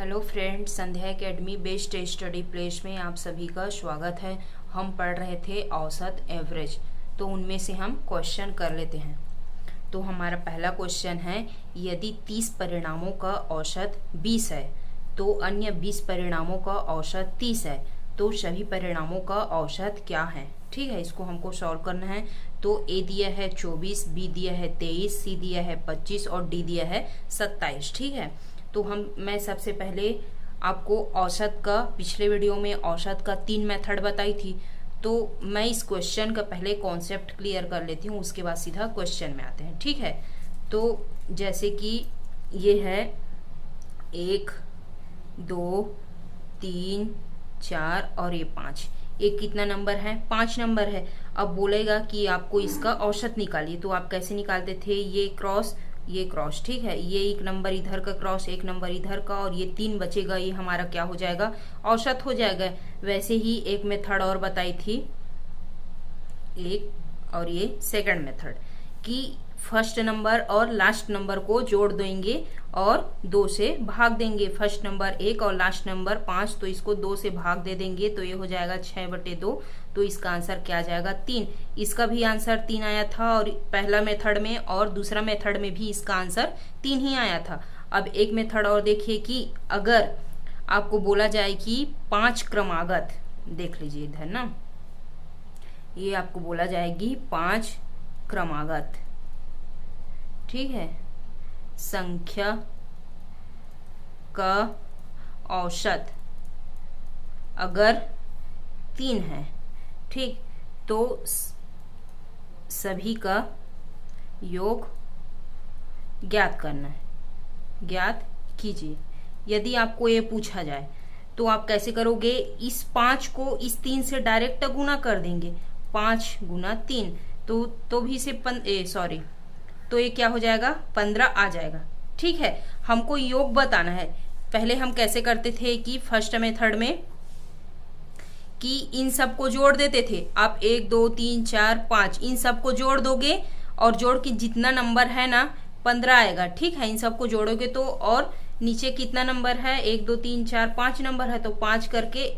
Hello friends, संध्या academy best study place में आप सभी का स्वागत है। हम पढ़ रहे थे औसत एवरेज, तो उनमें से हम क्वेश्चन कर लेते हैं। तो हमारा पहला क्वेश्चन है, यदि 30 परिणामों का औसत 20 है तो अन्य 20 परिणामों का औसत 30 है, तो सभी परिणामों का औसत क्या है। ठीक है, इसको हमको सॉल्व करना है। तो ए दिया है 24, बी दिया है 23, सी दिया है 25 और डी दिया है 27। ठीक है, तो मैं सबसे पहले आपको औसत का, पिछले वीडियो में औसत का 3 मेथड बताई थी, तो मैं इस क्वेश्चन का पहले कॉन्सेप्ट क्लियर कर लेती हूँ, उसके बाद सीधा क्वेश्चन में आते हैं। ठीक है, तो जैसे कि ये है 1 2 3 4 और ये 5। एक कितना नंबर है? 5 नंबर है। अब बोलेगा कि आपको इसका औसत निकालिए, तो आप कैसे निकालते थे? ये क्रॉस ये क्रॉस। ठीक है, ये एक नंबर इधर का क्रॉस, एक नंबर इधर का, और ये 3 बचेगा, ये हमारा क्या हो जाएगा? औसत हो जाएगा। वैसे ही एक मेथड और बताई थी, एक और ये सेकंड मेथड, कि फर्स्ट नंबर और लास्ट नंबर को जोड़ देंगे और 2 से भाग देंगे। फर्स्ट नंबर 1 और लास्ट नंबर 5, तो इसको 2 से भाग दे देंगे, तो ये हो जाएगा 6/2। तो इसका आंसर क्या आ जाएगा? 3। इसका भी आंसर 3 आया था, और पहला मेथड में और दूसरा मेथड में भी इसका आंसर 3 ही आया था। अब एक मेथड और देखिए, कि अगर आपको बोला जाए कि 5 क्रमागत, देख लीजिए इधर ना, ये आपको बोला जाएगी 5 क्रमागत, ठीक है, संख्या का औसत अगर 3 है, ठीक, तो सभी का योग ज्ञात करना है। ज्ञात कीजिए। यदि आपको ये पूछा जाए तो आप कैसे करोगे? इस 5 को इस 3 से डायरेक्ट गुना कर देंगे। 5 गुना 3 तो भी से तो ये क्या हो जाएगा? 15 आ जाएगा। ठीक है, हमको योग बताना है। पहले हम कैसे करते थे कि फर्स्ट मेथड में कि इन सब को जोड़ देते थे। आप 1 2 3 4 5 इन सब को जोड़ दोगे, और जोड़ के जितना नंबर है ना 15 आएगा। ठीक है, इन सब को जोड़ोगे तो, और नीचे कितना नंबर है? 1 2 3 4 5 नंबर है, तो 5 करके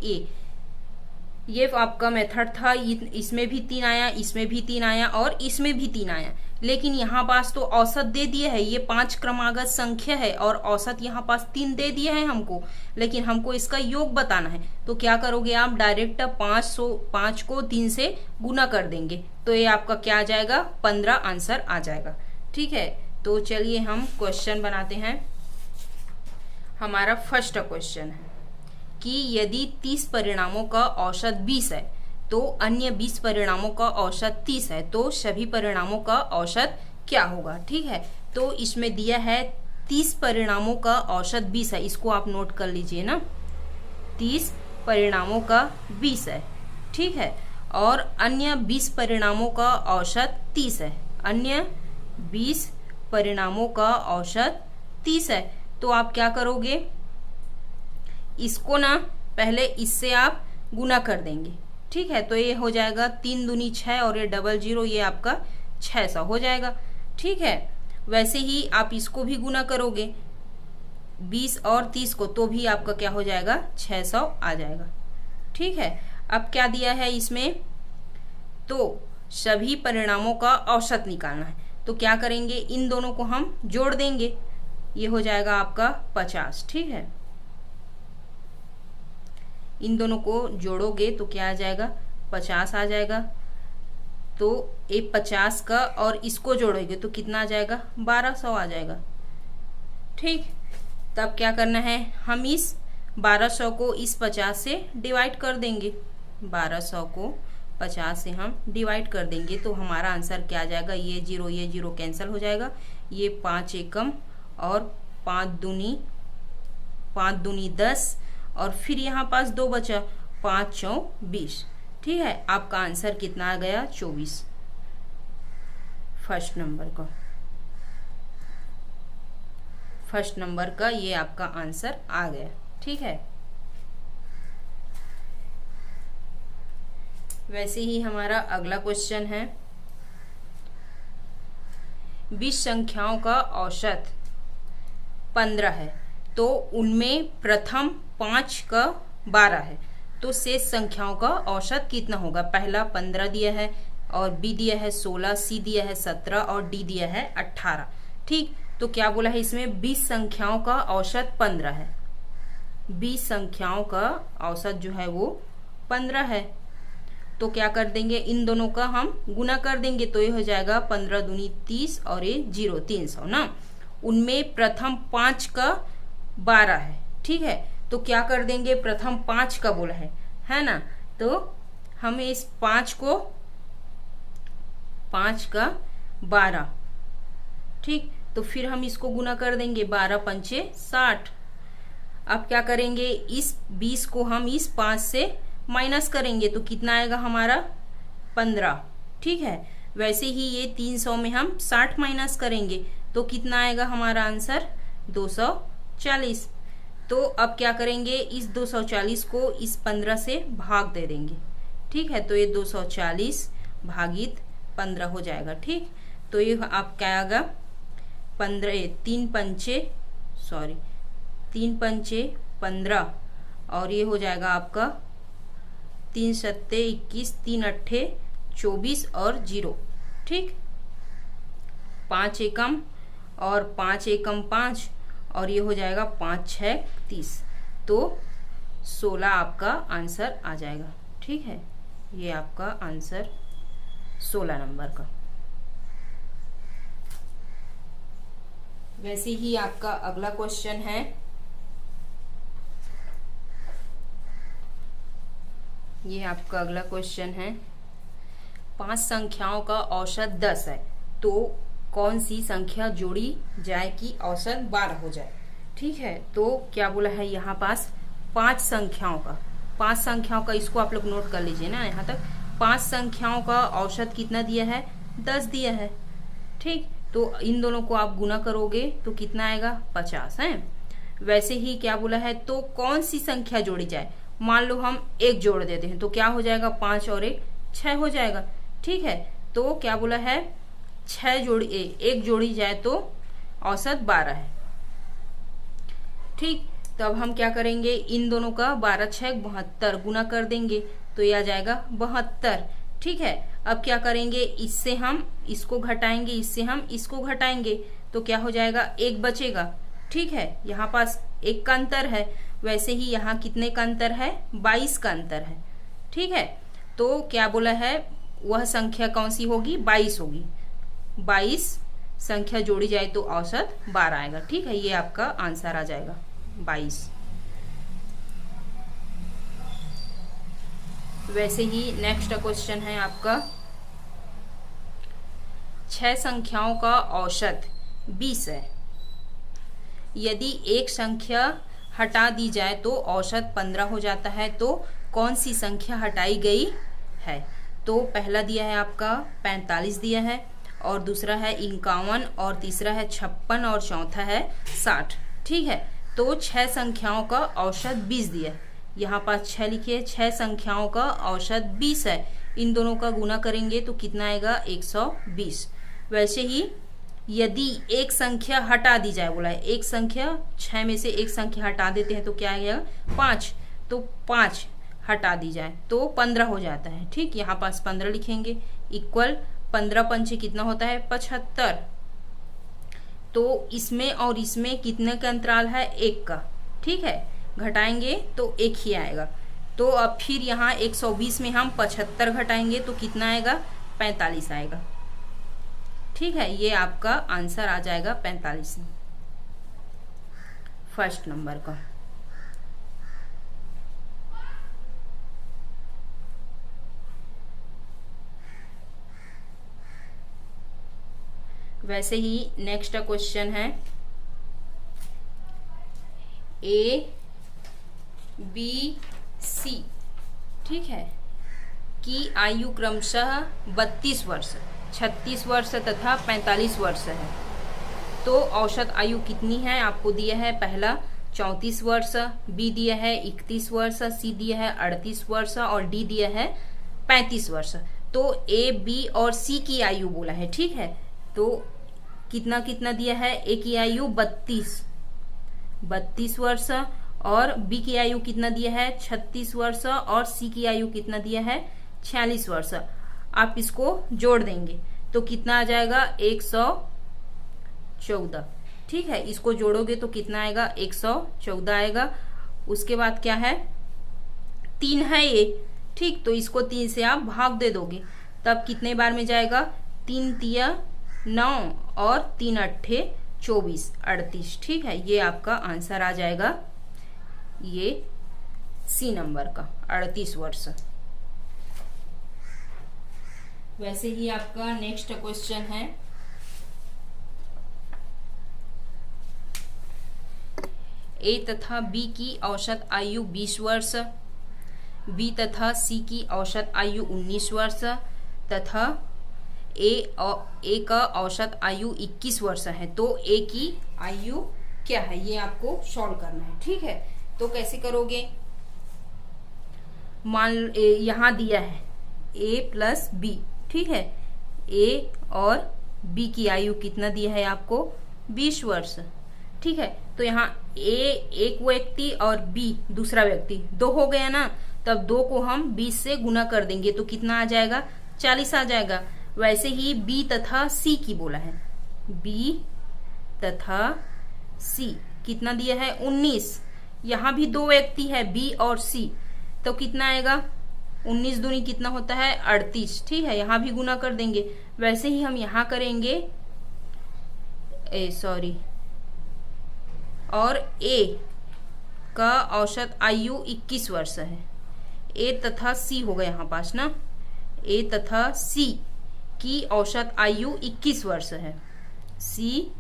ये आपका मेथड था। इसमें भी 3 आया, इसमें भी 3 आया, और इसमें भी 3 आया। लेकिन यहाँ पास तो औसत दे दिए है, ये 5 क्रमागत संख्या है, और औसत यहाँ पास 3 दे दिए है हमको, लेकिन हमको इसका योग बताना है। तो क्या करोगे आप? डायरेक्ट 5 को 3 से गुना कर देंगे, तो ये आपका क्या आ जाएगा? 15 आंसर आ जाएगा। ठीक है, तो चलिए हम क्वेश्चन बनाते हैं। हमारा फर्स्ट क्वेश्चन है कि यदि 30 परिणामों का औसत 20 है तो अन्य 20 परिणामों का औसत 30 है, तो सभी परिणामों का औसत क्या होगा। ठीक है, तो इसमें दिया है 30 परिणामों का औसत 20 है, इसको आप नोट कर लीजिए ना। 30 परिणामों का 20 है, ठीक है, और अन्य 20 परिणामों का औसत 30 है। अन्य 20 परिणामों का औसत 30 है, तो आप क्या करोगे? इसको ना पहले इससे आप गुना कर देंगे। ठीक है, तो ये हो जाएगा 3 दूनी 6, और ये 00, ये आपका 600 हो जाएगा। ठीक है, वैसे ही आप इसको भी गुना करोगे 20 और 30 को, तो भी आपका क्या हो जाएगा? 600 आ जाएगा। ठीक है, अब क्या दिया है इसमें? तो सभी परिणामों का औसत निकालना है, तो क्या करेंगे? इन दोनों को हम जोड़ देंगे, ये हो जाएगा आपका 50। ठीक है, इन दोनों को जोड़ोगे तो क्या आ जाएगा? 50 आ जाएगा। तो ये 50 का और इसको जोड़ोगे तो कितना आ जाएगा? 1200 आ जाएगा। ठीक, तब क्या करना है? हम इस 1200 को इस 50 से डिवाइड कर देंगे। 1200 को 50 से हम डिवाइड कर देंगे, तो हमारा आंसर क्या आ जाएगा? ये 0 कैंसिल हो जाएगा। ये 5 एकम और 5 दूनी 10, और फिर यहाँ पास 2 बचा, 5 चौं 20। ठीक है, आपका आंसर कितना आ गया? 24। फर्स्ट नंबर का ये आपका आंसर आ गया। ठीक है, वैसे ही हमारा अगला क्वेश्चन है, 20 संख्याओं का औसत 15 है तो उनमें प्रथम 5 का 12 है, तो शेष संख्याओं का औसत कितना होगा? पहला 15 दिया है और बी दिया है 16, सी दिया है 17 और डी दिया है 18। ठीक, तो क्या बोला है इसमें? 20 संख्याओं का औसत 15 है। 20 संख्याओं का औसत जो है वो 15 है। तो क्या कर देंगे? इन दोनों का हम गुना कर देंगे, तो ये हो जाएगा 15 दूनी 30 और ये 0 300 ना। उनमें प्रथम 5 का 12 है। ठीक है, तो क्या कर देंगे? प्रथम 5 का बोला है ना, तो हम इस 5 को 5 का 12, ठीक, तो फिर हम इसको गुना कर देंगे, 12 पंचे 60। अब क्या करेंगे? इस 20 को हम इस 5 से माइनस करेंगे, तो कितना आएगा हमारा? 15। ठीक है, वैसे ही ये 300 में हम 60 माइनस करेंगे, तो कितना आएगा हमारा आंसर? 240। तो अब क्या करेंगे? इस 240 को इस 15 से भाग दे देंगे। ठीक है, तो ये 240 भागित 15 हो जाएगा। ठीक, तो ये आप क्या आएगा? 3 पंचे 15 और ये हो जाएगा आपका 3 सत्ते 21, 3 अट्ठे 24 और 0। ठीक, 5 एकम और 5 एकम 5 और ये हो जाएगा 5 6 30, तो 16 आपका आंसर आ जाएगा। ठीक है, ये आपका आंसर 16 नंबर का। वैसे ही आपका अगला क्वेश्चन है, ये आपका अगला क्वेश्चन है, 5 संख्याओं का औसत 10 है, तो कौन सी संख्या जोड़ी जाए कि औसत 12 हो जाए? ठीक है, तो क्या बोला है यहाँ पास? 5 संख्याओं का, इसको आप लोग नोट कर लीजिए ना यहाँ तक। 5 संख्याओं का औसत कितना दिया है? 10 दिया है। ठीक, तो इन दोनों को आप गुना करोगे तो कितना आएगा? 50 है। वैसे ही क्या बोला है? तो कौन सी संख्या जोड़ी जाए? मान लो हम 1 जोड़ देते हैं, तो क्या हो जाएगा? 5 और 1 6 हो जाएगा। ठीक है, तो क्या बोला है? 1 जोड़ी जाए तो औसत 12 है। ठीक, तो अब हम क्या करेंगे? इन दोनों का 12 6 72 गुना कर देंगे, तो ये आ जाएगा 72। ठीक है, अब क्या करेंगे? इससे हम इसको घटाएंगे, इससे हम इसको घटाएंगे, तो क्या हो जाएगा? 1 बचेगा। ठीक है, यहाँ पास 1 का अंतर है। वैसे ही यहाँ कितने का अंतर है? 22 का अंतर है। ठीक है, तो क्या बोला है? वह संख्या कौन सी होगी? 22 होगी। 22 संख्या जोड़ी जाए तो औसत 12 आएगा। ठीक है, ये आपका आंसर आ जाएगा 22। वैसे ही नेक्स्ट क्वेश्चन है आपका, 6 संख्याओं का औसत 20 है। यदि एक संख्या हटा दी जाए तो औसत 15 हो जाता है, तो कौन सी संख्या हटाई गई है? तो पहला दिया है आपका 45 दिया है, और दूसरा है 51 और तीसरा है 56 और चौथा है 60। ठीक है, तो 6 संख्याओं का औसत 20 दिया है। यहाँ पास 6 लिखिए, 6 संख्याओं का औसत 20 है। इन दोनों का गुना करेंगे तो कितना आएगा? 120। वैसे ही यदि एक संख्या हटा दी जाए, बोला है एक संख्या, 6 में से एक संख्या हटा देते हैं तो क्या आएगा? 5। तो 5 हटा दी जाए तो 15 हो जाता है। ठीक, यहाँ पास 15 लिखेंगे, इक्वल 15 पंचे कितना होता है? 75। तो इसमें और इसमें कितने का अंतराल है? 1 का। ठीक है, घटाएंगे तो 1 ही आएगा। तो अब फिर यहाँ 120 में हम 75 घटाएंगे तो कितना आएगा? 45 आएगा। ठीक है, ये आपका आंसर आ जाएगा 45 फर्स्ट नंबर का। वैसे ही नेक्स्ट क्वेश्चन है, ABC, ठीक है, की आयु क्रमशः 32 वर्ष, 36 वर्ष तथा 45 वर्ष है। तो औसत आयु कितनी है? आपको दिया है पहला 34 वर्ष, बी दिया है 31 वर्ष, सी दिया है 38 वर्ष और डी दिया है 35 वर्ष। तो ए, बी और सी की आयु बोला है। ठीक है, तो कितना कितना दिया है? ए की आयु 32 32 वर्ष, और बी की आयु कितना दिया है 36 वर्ष, और सी की आयु कितना दिया है 46 वर्ष। आप इसको जोड़ देंगे तो कितना आ जाएगा 114। ठीक है, इसको जोड़ोगे तो कितना आएगा 114 आएगा। उसके बाद क्या है 3 है ये, ठीक, तो इसको 3 से आप भाग दे दोगे तब कितने बार में जाएगा 3 तिया 9 और 3 अट्ठे 24 38। ठीक है, ये आपका आंसर आ जाएगा ये सी नंबर का 38 वर्ष। वैसे ही आपका नेक्स्ट क्वेश्चन है ए तथा बी की औसत आयु 20 वर्ष, बी तथा सी की औसत आयु 19 वर्ष तथा ए का औसत आयु 21 वर्ष है। तो ए की आयु क्या है ये आपको सॉल्व करना है। ठीक है, तो कैसे करोगे, मान यहां दिया है ए प्लस बी। ठीक है, ए और बी की आयु कितना दिया है आपको 20 वर्ष। ठीक है, तो यहाँ ए एक व्यक्ति और बी दूसरा व्यक्ति, 2 हो गया ना, तब 2 को हम 20 से गुना कर देंगे तो कितना आ जाएगा 40 आ जाएगा। वैसे ही बी तथा सी की बोला है, बी तथा सी कितना दिया है 19। यहाँ भी 2 व्यक्ति है बी और सी, तो कितना आएगा 19 दूनी कितना होता है 38। ठीक है, यहाँ भी गुना कर देंगे। वैसे ही हम यहाँ करेंगे और ए का औसत आयु 21 वर्ष है। ए तथा सी होगा यहाँ पास ना, ए तथा सी की औसत आयु 21 वर्ष है। सी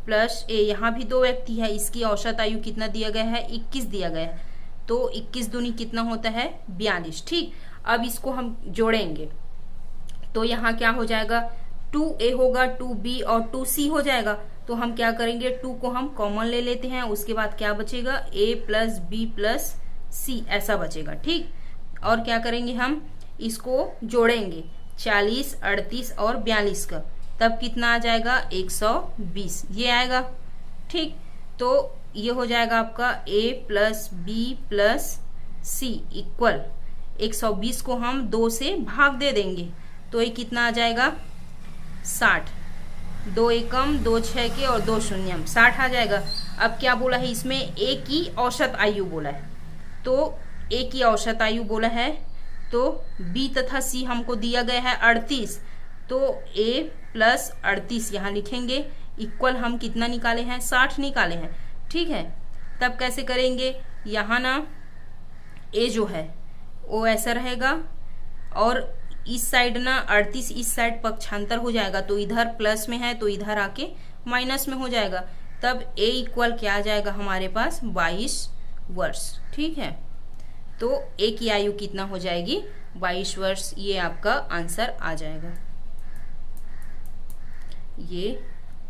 प्लस ए, यहाँ भी 2 व्यक्ति है, इसकी औसत आयु कितना दिया गया है 21 दिया गया है, तो 21 दूनी कितना होता है 42। ठीक, अब इसको हम जोड़ेंगे तो यहाँ क्या हो जाएगा 2a होगा, 2b और 2c हो जाएगा। तो हम क्या करेंगे 2 को हम कॉमन ले लेते हैं, उसके बाद क्या बचेगा a प्लस बी प्लस सी ऐसा बचेगा। ठीक, और क्या करेंगे हम इसको जोड़ेंगे 40 38 और 42 का, तब कितना आ जाएगा 120 ये आएगा। ठीक, तो ये हो जाएगा आपका a plus B plus C equal 120 को हम 2 से भाग दे देंगे तो ये कितना आ जाएगा 60। 2 एकम 2 छह के और 2 शून्यम 60 आ जाएगा। अब क्या बोला है इसमें ए की औसत आयु बोला है, तो ए की औसत आयु बोला है, तो बी तथा सी हमको दिया गया है 38, तो ए प्लस 38 यहाँ लिखेंगे इक्वल हम कितना निकाले हैं 60 निकाले हैं। ठीक है, तब कैसे करेंगे, यहाँ ना ए जो है वो ऐसा रहेगा और इस साइड ना 38 इस साइड पक्षांतर हो जाएगा, तो इधर प्लस में है तो इधर आके माइनस में हो जाएगा, तब a इक्वल क्या आ जाएगा हमारे पास 22 वर्ष। ठीक है, तो a की आयु कितना हो जाएगी 22 वर्ष, ये आपका आंसर आ जाएगा ये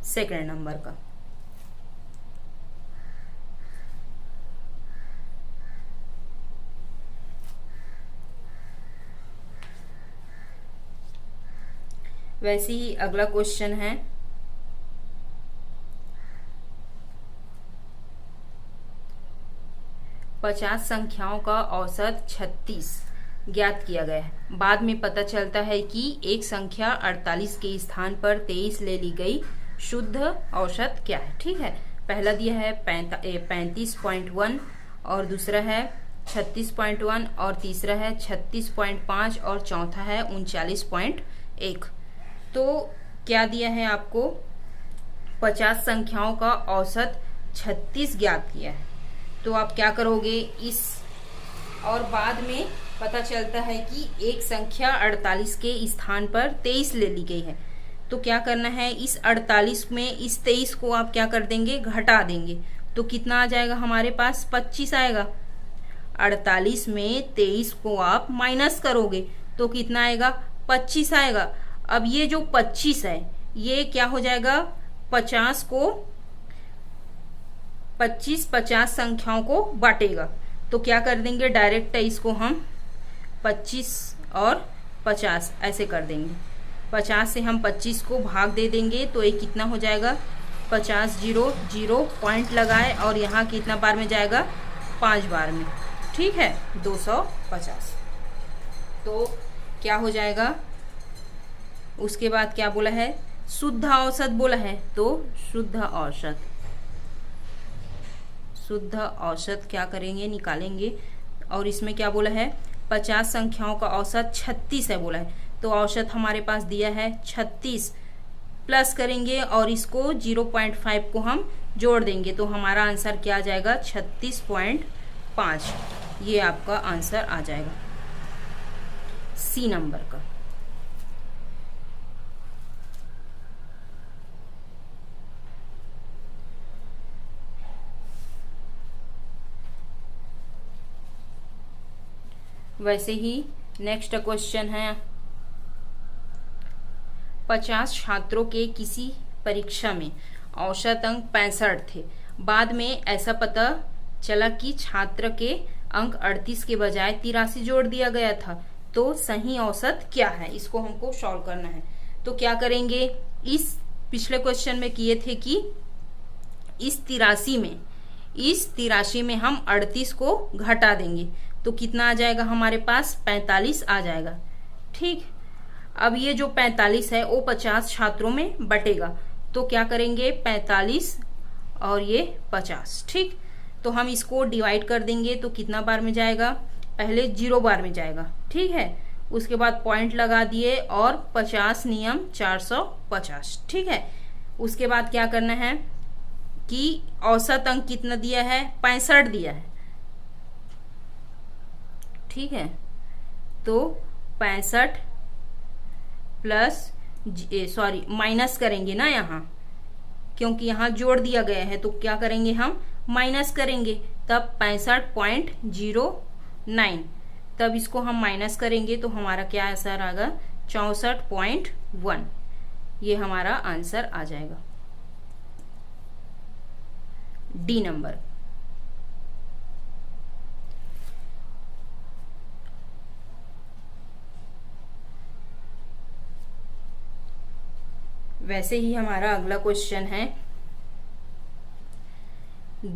सेकंड नंबर का। वैसे ही अगला क्वेश्चन है पचास संख्याओं का औसत 36 ज्ञात किया गया है। बाद में पता चलता है कि एक संख्या 48 के स्थान पर 23 ले ली गई, शुद्ध औसत क्या है। ठीक है, पहला दिया है 35.1 और दूसरा है 36.1 और तीसरा है 36.5 और चौथा है 39.1। तो क्या दिया है आपको 50 संख्याओं का औसत 36 ज्ञात किया है, तो आप क्या करोगे इस, और बाद में पता चलता है कि एक संख्या 48 के स्थान पर 23 ले ली गई है, तो क्या करना है इस 48 में इस 23 को आप क्या कर देंगे घटा देंगे, तो कितना आ जाएगा हमारे पास 25 आएगा। 48 में 23 को आप माइनस करोगे तो कितना आएगा 25 आएगा। अब ये जो 25 है ये क्या हो जाएगा 50 को 50 संख्याओं को बांटेगा, तो क्या कर देंगे डायरेक्ट इसको हम 25 और 50 ऐसे कर देंगे। 50 से हम 25 को भाग दे देंगे तो ये कितना हो जाएगा 50 0 0 पॉइंट लगाए और यहाँ कितना बार में जाएगा, 5 बार में, ठीक है, 250। तो क्या हो जाएगा, उसके बाद क्या बोला है, शुद्ध औसत बोला है, तो शुद्ध औसत क्या करेंगे, निकालेंगे। और इसमें क्या बोला है, 50 संख्याओं का औसत 36 है बोला है, तो औसत हमारे पास दिया है 36, प्लस करेंगे और इसको 0.5 को हम जोड़ देंगे, तो हमारा आंसर क्या आ जाएगा, 36.5। ये आपका आंसर आ जाएगा सी नंबर का। वैसे ही नेक्स्ट क्वेश्चन है, 50 छात्रों के किसी परीक्षा में औसत अंक 65 थे, बाद में ऐसा पता चला कि छात्र के अंक 38 के बजाय 83 जोड़ दिया गया था, तो सही औसत क्या है, इसको हमको सॉल्व करना है। तो क्या करेंगे, इस पिछले क्वेश्चन में किए थे कि इस 83 में हम 38 को घटा देंगे, तो कितना आ जाएगा हमारे पास, 45 आ जाएगा, ठीक। अब ये जो 45 है वो 50 छात्रों में बटेगा, तो क्या करेंगे, 45 और ये 50, ठीक। तो हम इसको डिवाइड कर देंगे, तो कितना बार में जाएगा, पहले 0 बार में जाएगा, ठीक है, उसके बाद पॉइंट लगा दिए और 50 नियम 450, ठीक है। उसके बाद क्या करना है कि औसत अंक कितना दिया है, 65 दिया है, ठीक है। तो 65 प्लस माइनस करेंगे ना यहाँ, क्योंकि यहाँ जोड़ दिया गया है, तो क्या करेंगे हम, माइनस करेंगे, तब 65.09, तब इसको हम माइनस करेंगे तो हमारा क्या आंसर आएगा, 64.1। ये हमारा आंसर आ जाएगा डी नंबर। वैसे ही हमारा अगला क्वेश्चन है,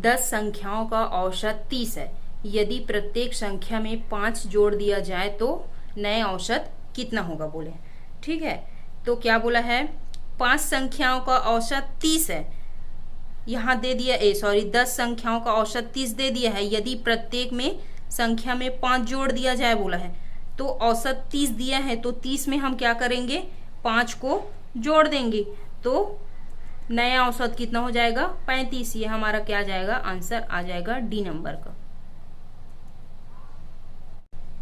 10 संख्याओं का औसत 30 है, यदि प्रत्येक संख्या में 5 जोड़ दिया जाए तो नए औसत कितना होगा बोले, ठीक है। तो क्या बोला है, 5 संख्याओं का औसत 30 है, यहाँ दे दिया 10 संख्याओं का औसत 30 दे दिया है, यदि प्रत्येक में संख्या में 5 जोड़ दिया जाए बोला है, तो औसत 30 दिया है, तो 30 में हम क्या करेंगे, 5 को जोड़ देंगे, तो नया औसत कितना हो जाएगा, 35। ये हमारा क्या जाएगा, आंसर आ जाएगा डी नंबर का।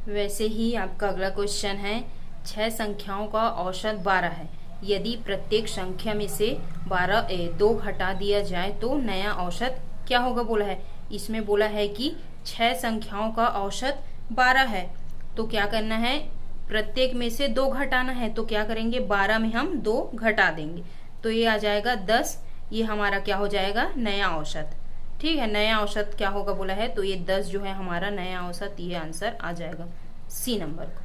वैसे ही आपका अगला क्वेश्चन है, 6 संख्याओं का औसत 12 है, यदि प्रत्येक संख्या में से 2 घटा दिया जाए तो नया औसत क्या होगा बोला है। इसमें बोला है कि 6 संख्याओं का औसत 12 है, तो क्या करना है, प्रत्येक में से 2 घटाना है, तो क्या करेंगे, 12 में हम 2 घटा देंगे, तो ये आ जाएगा 10। ये हमारा क्या हो जाएगा, नया औसत, ठीक है। नया औसत क्या होगा बोला है, तो ये 10 जो है हमारा नया औसत, ये आंसर आ जाएगा सी नंबर का।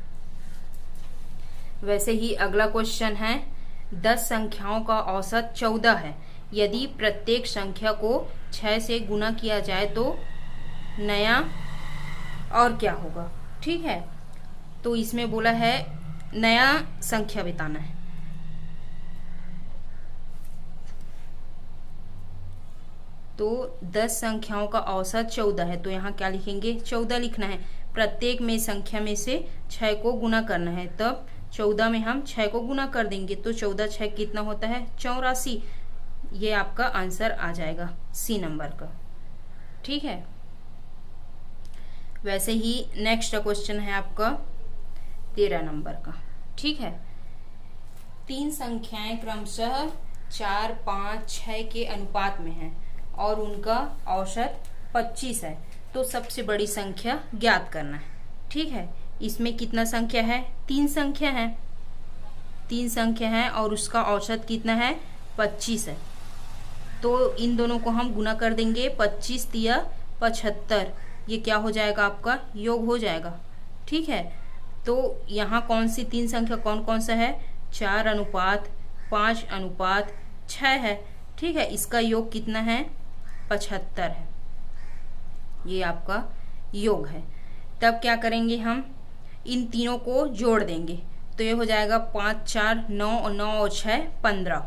वैसे ही अगला क्वेश्चन है, 10 संख्याओं का औसत 14 है, यदि प्रत्येक संख्या को 6 से गुना किया जाए तो नया और क्या होगा, ठीक है। तो इसमें बोला है नया संख्या बताना है, तो 10 संख्याओं का औसत 14 है, तो यहाँ क्या लिखेंगे, 14 लिखना है। प्रत्येक में संख्या में से 6 को गुना करना है, तब 14 में हम 6 को गुना कर देंगे, तो 14 6 कितना होता है, 84। ये आपका आंसर आ जाएगा सी नंबर का, ठीक है। वैसे ही नेक्स्ट क्वेश्चन है आपका 13 नंबर का, ठीक है। 3 संख्याएं क्रमशः 4 5 6 के अनुपात में हैं और उनका औसत 25 है, तो सबसे बड़ी संख्या ज्ञात करना है, ठीक है। इसमें कितना संख्या है, 3 संख्या है, 3 संख्या है और उसका औसत कितना है, 25 है, तो इन दोनों को हम गुना कर देंगे, 25 तिया 75, ये क्या हो जाएगा, आपका योग हो जाएगा, ठीक है। तो यहाँ कौन सी 3 संख्या कौन कौन सा है, 4 अनुपात 5 अनुपात 6 है, ठीक है, इसका योग कितना है, 75 है, ये आपका योग है। तब क्या करेंगे, हम इन तीनों को जोड़ देंगे, तो ये हो जाएगा 5 4 9 और 9 और 6 15,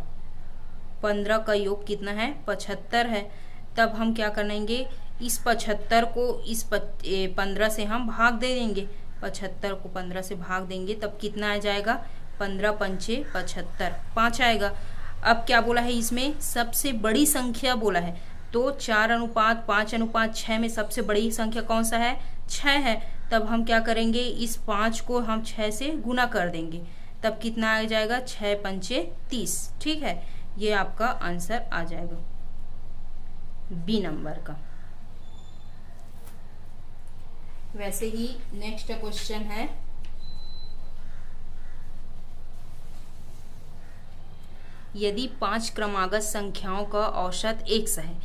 15 का योग कितना है, 75 है। तब हम क्या करेंगे, इस 75 को इस 15 से हम भाग दे देंगे, 75 को 15 से भाग देंगे, तब कितना आ जाएगा, 15 पंचे 75, 5 आएगा। अब क्या बोला है, इसमें सबसे बड़ी संख्या बोला है, तो 4:5:6 में सबसे बड़ी संख्या कौन सा है, 6 है। तब हम क्या करेंगे, इस 5 को हम 6 से गुना कर देंगे, तब कितना आ जाएगा, 6 पंचे 30। ठीक है, ये आपका आंसर आ जाएगा बी नंबर का। वैसे ही नेक्स्ट क्वेश्चन है, यदि 5 क्रमागत संख्याओं का औसत 100 है,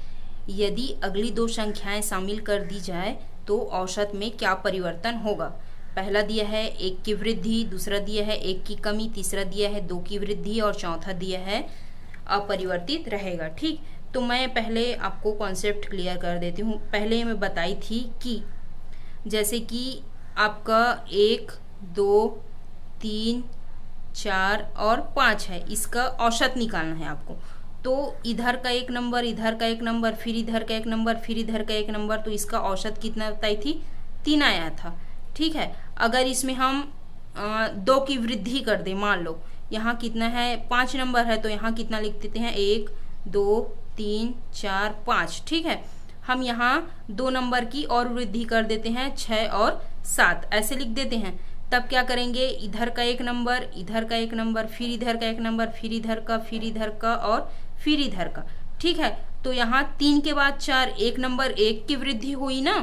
यदि अगली 2 संख्याएं शामिल कर दी जाए तो औसत में क्या परिवर्तन होगा। पहला दिया है 1 की वृद्धि, दूसरा दिया है 1 की कमी, तीसरा दिया है 2 की वृद्धि और चौथा दिया है अपरिवर्तित रहेगा। ठीक, तो मैं पहले आपको कॉन्सेप्ट क्लियर कर देती हूँ। पहले मैं बताई थी कि जैसे कि आपका 1 2 3 4 और 5 है, इसका औसत निकालना है आपको। तो इधर का एक नंबर, इधर का एक नंबर, फिर इधर का एक नंबर, फिर इधर का एक नंबर, तो इसका औसत कितना बताई थी, 3 आया था। ठीक है, अगर इसमें हम 2 की वृद्धि कर दें, मान लो यहाँ कितना है, 5 नंबर है, तो यहाँ कितना लिख देते हैं, 1 2 3 4 5। ठीक है, हम यहाँ 2 नंबर की और वृद्धि कर देते हैं, 6 और 7 ऐसे लिख देते हैं। तब क्या करेंगे, इधर का एक नंबर, इधर का एक नंबर, फिर इधर का एक नंबर, फिर इधर का, फिर इधर का और फिर इधर का। ठीक है, तो यहाँ 3 के बाद 4, एक नंबर 1 की वृद्धि हुई ना,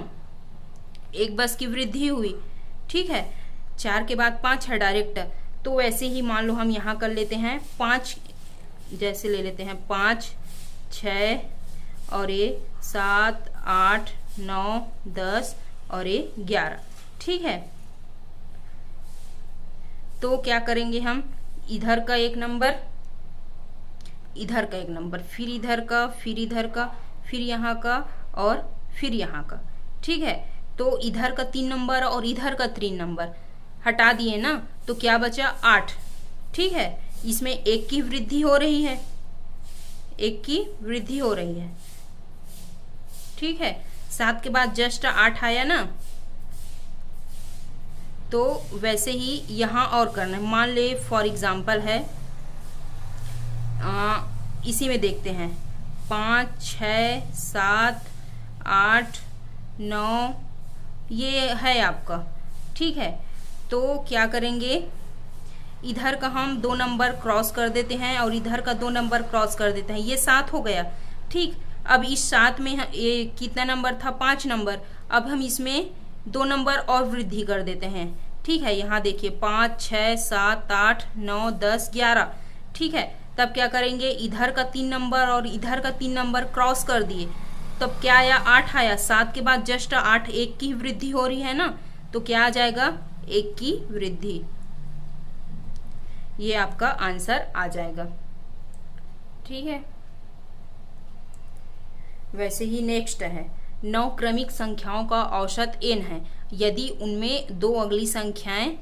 1 बस की वृद्धि हुई। ठीक है, 4 के बाद 5 है डायरेक्ट, तो वैसे ही मान लो हम यहाँ कर लेते हैं 5, जैसे ले लेते हैं 5 6 और ये 7 8 9 10 और ये 11। ठीक है, तो क्या करेंगे हम, इधर का एक नंबर, इधर का एक नंबर, फिर इधर का, फिर इधर का, फिर यहाँ का और फिर यहाँ का। ठीक है, तो इधर का 3 नंबर और इधर का 3 नंबर हटा दिए ना, तो क्या बचा, 8। ठीक है, इसमें 1 की वृद्धि हो रही है, 1 की वृद्धि हो रही है। ठीक है, 7 के बाद जस्ट 8 आया ना, तो वैसे ही यहाँ और करना है। मान ले फॉर एग्जाम्पल है, इसी में देखते हैं 5 6 7 8 9 ये है आपका। ठीक है, तो क्या करेंगे, इधर का हम 2 नंबर क्रॉस कर देते हैं और इधर का 2 नंबर क्रॉस कर देते हैं, ये 7 हो गया। ठीक, अब इस 7 में ये कितना नंबर था, 5 नंबर, अब हम इसमें 2 नंबर और वृद्धि कर देते हैं। ठीक है, यहाँ देखिए 5 6 7 8 9 10 11। ठीक है, तब क्या करेंगे, इधर का 3 नंबर और इधर का 3 नंबर क्रॉस कर दिए, तब क्या आया, 8 आया। 7 के बाद जस्ट 8, 1 की वृद्धि हो रही है ना, तो क्या आ जाएगा, 1 की वृद्धि। ये आपका आंसर आ जाएगा। ठीक है, वैसे ही नेक्स्ट है, 9 क्रमिक संख्याओं का औसत n है, यदि उनमें 2 अगली संख्याएं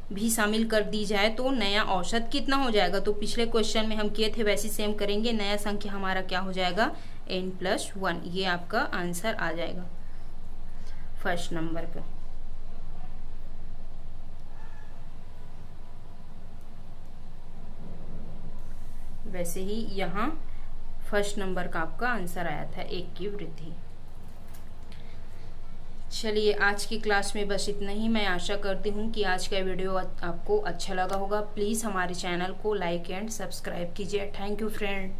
भी शामिल कर दी जाए तो नया औसत कितना हो जाएगा। तो पिछले क्वेश्चन में हम किए थे वैसे सेम करेंगे, नया संख्या हमारा क्या हो जाएगा, n+1। ये आपका आंसर आ जाएगा फर्स्ट नंबर का। वैसे ही यहाँ फर्स्ट नंबर का आपका आंसर आया था, 1 की वृद्धि। चलिए, आज की क्लास में बस इतना ही। मैं आशा करती हूँ कि आज का वीडियो आपको अच्छा लगा होगा। प्लीज़ हमारे चैनल को लाइक एंड सब्सक्राइब कीजिए। Thank you friend.